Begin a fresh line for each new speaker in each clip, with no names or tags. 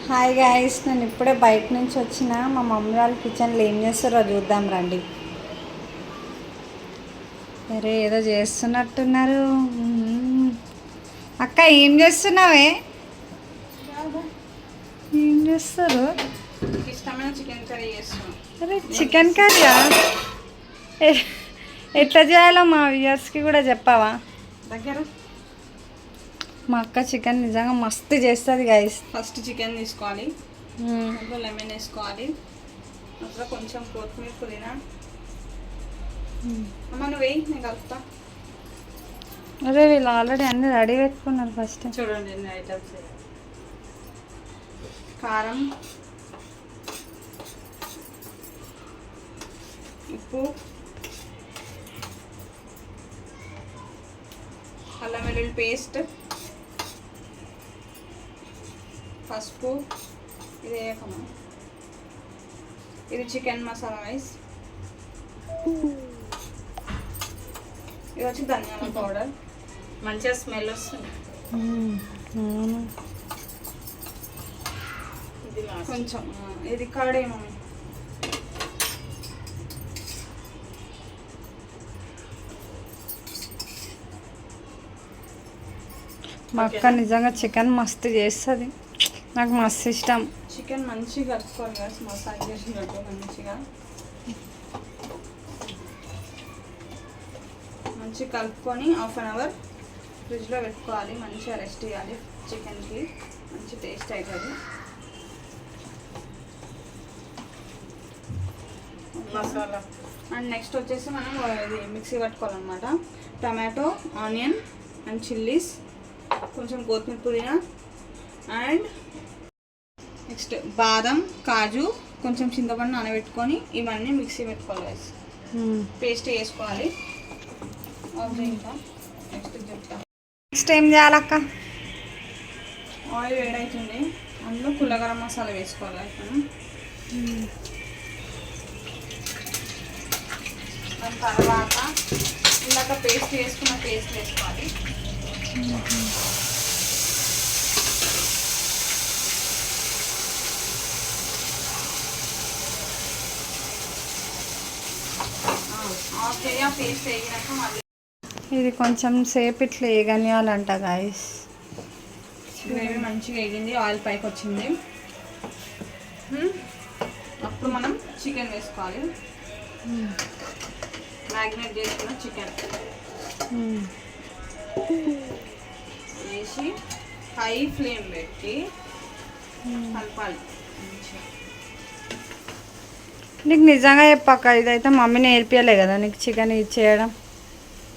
Hi guys, నేను ఇప్పుడే బయట నుంచి వచ్చిన. మా మమ్మీ వాళ్ళ కిచెన్లో ఏం చేస్తారో చూద్దాం రండి. అరే ఏదో చేస్తున్నట్టున్నారు. అక్క ఏం చేస్తున్నావే? ఏం చేస్తారు?
ఇష్టమైన చికెన్ కర్రీ చేస్తున్నాం.
అరే చికెన్ కర్రీయా? ఎట్లా చేయాలో మా వ్యూయర్స్కి కూడా చెప్పావా?
దగ్గర
మా అక్క చికెన్ నిజంగా మస్తు చేస్తుంది గైస్.
ఫస్ట్ చికెన్ తీసుకోవాలి, అందులో లెమన్ వేసుకోవాలి, అందులో కొంచెం కొత్తిమీర పుదీనా. అమ్మ నువ్వు వేయి, నేను కలుపుతా.
అరే వీళ్ళు ఆల్రెడీ అన్నీ రెడీ పెట్టుకున్నారు. ఫస్ట్
చూడండి ఎన్ని ఐటమ్స్. కారం, ఉప్పు, అల్లం వెల్లుల్లి పేస్ట్, పసుపు. ఇది వేయకమా, ఇది చికెన్ మసాలా రైస్, ఇది వచ్చి ధనియాల పౌడర్. మంచిగా స్మెల్ వస్తుంది. ఇది కొంచెం ఇది కాడేమో.
మా అక్క నిజంగా చికెన్ మస్తు చేస్తుంది, నాకు మస్తు ఇష్టం.
చికెన్ మంచిగా కలుపుకోవాలి కదా, మసాలా చేసినట్టు మంచిగా కలుపుకొని హాఫ్ అన్ అవర్ ఫ్రిడ్జ్లో పెట్టుకోవాలి. మంచిగా రెస్ట్ ఇవ్వాలి, చికెన్కి మంచి టేస్ట్ అవుతుంది. మసాలా అండ్ నెక్స్ట్ వచ్చేసి మనం ఇది మిక్సీ పట్టుకోవాలన్నమాట. టమాటో, ఆనియన్ అండ్ చిల్లీస్, కొంచెం కొత్తిమీర పుదీనా అండ్ నెక్స్ట్ బాదం, కాజు, కొంచెం చింతపండు నానబెట్టుకొని ఇవన్నీ మిక్సీ పెట్టుకోవాలి, పేస్ట్ వేసుకోవాలి.
నెక్స్ట్ ఏం చేయాలక్క?
ఆయిల్ వేడవుతుంది, అందులో పుల్లగరం మసాలా వేసుకోవాలి. దాని తర్వాత ఇందాక పేస్ట్ వేసుకున్న పేస్ట్ వేసుకోవాలి. పేస్ట్ వేగినాక మళ్ళీ
ఇది కొంచెం సేపు ఇట్లా వేగనియాలంట గాయస్.
గ్రేవీ మంచిగా వేగింది, ఆయిల్ పైకి వచ్చింది. అప్పుడు మనం చికెన్ వేసుకోవాలి. మ్యాగ్నేట్ చేసుకున్న చికెన్ వేసి హై ఫ్లేమ్ పెట్టి కలపాలి.
నీకు నిజంగా చెప్పాక, ఇదైతే మమ్మీ నేర్పియలే కదా నీకు చికెన్ ఇది చేయడం.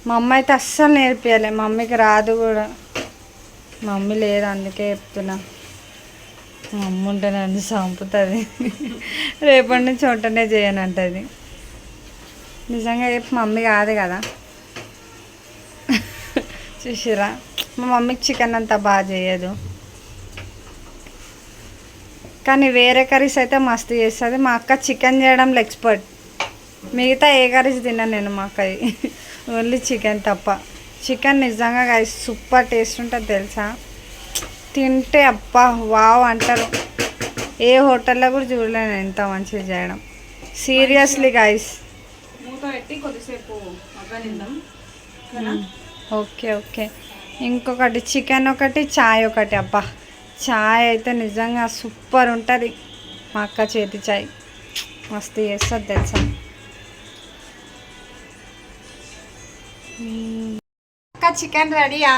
మా అమ్మ అయితే అస్సలు నేర్పియలే, మమ్మీకి రాదు కూడా. మమ్మీ లేదు అందుకే చెప్తున్నా. మా అమ్మ ఉంటే నన్ను చంపుతుంది, రేపటి నుంచి వంటనే చేయనంటది. నిజంగా చెప్పి మమ్మీ కాదు కదా. చూసిరా, మా మమ్మీకి చికెన్ అంతా బాగా చేయదు, కానీ వేరే కర్రీస్ అయితే మస్తు చేస్తుంది. మా అక్క చికెన్ చేయడంలో ఎక్స్పర్ట్. మిగతా ఏ కర్రీస్ తిన్నాను నేను, మా అక్కది ఓన్లీ చికెన్ తప్ప. చికెన్ నిజంగా గైస్ సూపర్ టేస్ట్ ఉంటుంది తెలుసా. తింటే అబ్బా వావ్ అంటారు. ఏ హోటల్లో కూడా చూడలేను ఎంత మంచిగా చేయడం. Seriously guys.
మూత పెట్టి కొద్దిసేపు మగ్గనిద్దాం.
Okay okay. ఇంకొకటి చికెన్ ఒకటి, చాయ్ ఒకటి. అబ్బా చాయ్ అయితే నిజంగా సూపర్ ఉంటుంది. మా అక్క చేతి చాయ్ మస్తు చేస్తుంది తెలుసా. అక్క చికెన్ రెడీయా?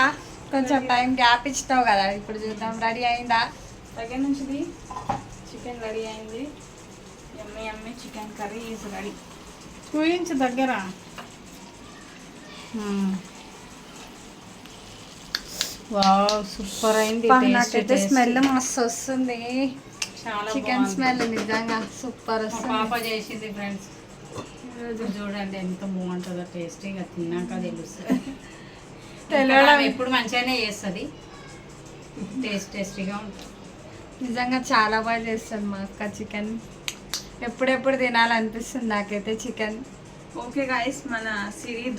కొంచెం టైం గ్యాప్ ఇచ్చినావు కదా, ఇప్పుడు చూద్దాం. రెడీ అయిందా?
దగ్గర నుంచి చికెన్ రెడీ అయింది. ఎమ్మి ఎమ్మి చికెన్ కర్రీ ఈజ్ రెడీ. చూయించు దగ్గర.
వావ్ సూపర్ అయింది. నాకైతే స్మెల్ మస్తు వస్తుంది, చాలా చికెన్ స్మెల్ నిజంగా సూపర్ వస్తుంది.
పాప చేసింది ఫ్రెండ్స్, చూడండి ఎంత బాగుంటుందో టేస్ట్. ఇంకా తిన్నాక తెలుస్తుంది. తెలియడం ఎప్పుడు మంచిగానే చేస్తుంది, టేస్టీగా ఉంటుంది.
నిజంగా చాలా బాగా చేస్తుంది మా అక్క చికెన్. ఎప్పుడెప్పుడు తినాలనిపిస్తుంది నాకైతే చికెన్.
ఓకే గాయస్, మన సిరి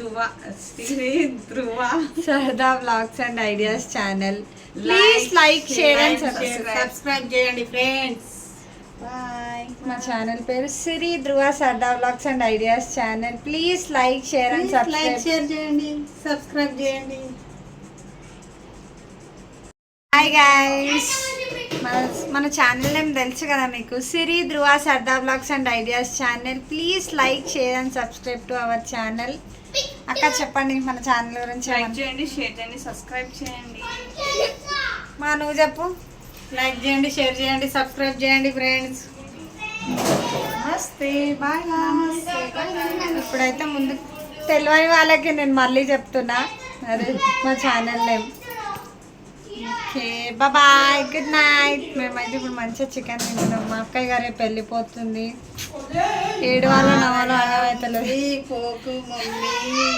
ధ్రువ
సరదా vlogs and ideas channel please like share and
subscribe చేయండి ఫ్రెండ్స్.
బాయ్.
మా ఛానల్ పేరు సిరి ధ్రువ సరదా vlogs and ideas channel. Please like share and
like
subscribe.
Share చేయండి, సబ్స్క్రైబ్ చేయండి.
హాయ్ గైస్, మన ఛానల్ నేమ్ తెలుసు కదా మీకు, సిరి ధ్రువ సరదా vlogs and ideas channel. Please like share and subscribe to our channel. అక్క చెప్పండి మన ఛానల్ గురించి
లైక్
ఏమన్నా.
చేయండి, షేర్ చేయండి, సబ్స్క్రైబ్ చేయండి.
మా నువ్వు చెప్పు.
లైక్ చేయండి, షేర్ చేయండి, సబ్స్క్రైబ్ చేయండి ఫ్రెండ్స్.
నమస్తే, బాయ్.
ఇప్పుడైతే ముందు తెలియని వాళ్ళకి నేను మళ్ళీ చెప్తున్నా, అదే మా channel name. Okay bye, good night. మేమైతే ఇప్పుడు మంచిగా చికెన్ తింటున్నాం. మా అక్కయ్య గారు రేపు వెళ్ళిపోతుంది. ఏడు వాళ్ళ నవ్వాలో అర్థమవుతలేదు.
పోకు మమ్మీ.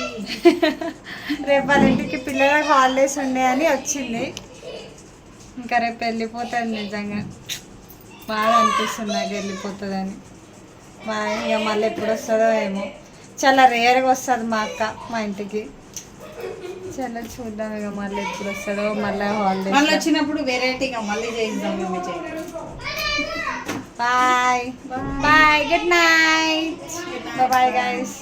రేపు వాళ్ళ ఇంటికి పిల్లలకు హాలిడేస్ ఉండే అని వచ్చింది. ఇంకా రేపు వెళ్ళిపోతుంది. నిజంగా బాగా అనిపిస్తుంది నాకు వెళ్ళిపోతుందని. బాగా ఇక మళ్ళీ ఎప్పుడు వస్తుందో ఏమో. చాలా రేర్గా వస్తుంది మా అక్క మా ఇంటికి. చాలా చూద్దాం ఇక మళ్ళీ ఎప్పుడు వస్తుందో. మళ్ళీ
మళ్ళీ
హాలిడేస్.
వచ్చినప్పుడు వెరైటీగా మళ్ళీ చేయిద్దాం మేము చేయండి.
Bye bye, good night, bye guys.